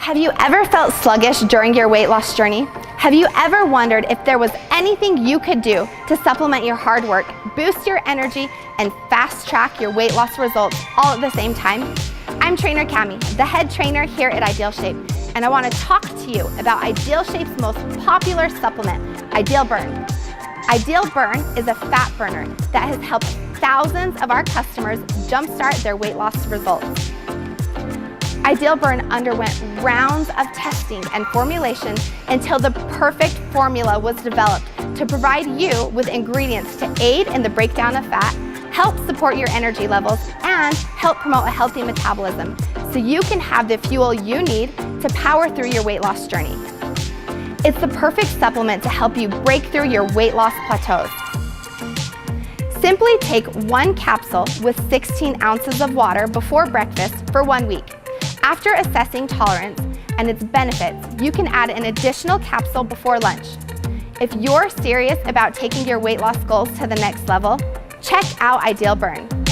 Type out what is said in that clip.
Have you ever felt sluggish during your weight loss journey? Have you ever wondered if there was anything you could do to supplement your hard work, boost your energy, and fast track your weight loss results all at the same time? I'm Trainer Cami, the head trainer here at IdealShape, and I want to talk to you about IdealShape's most popular supplement, IdealBurn. IdealBurn is a fat burner that has helped thousands of our customers jumpstart their weight loss results. IdealBurn underwent rounds of testing and formulation until the perfect formula was developed to provide you with ingredients to aid in the breakdown of fat, help support your energy levels, and help promote a healthy metabolism so you can have the fuel you need to power through your weight loss journey. It's the perfect supplement to help you break through your weight loss plateaus. Simply take 1 capsule with 16 ounces of water before breakfast for 1 week. After assessing tolerance and its benefits, you can add an additional capsule before lunch. If you're serious about taking your weight loss goals to the next level, check out IdealBurn.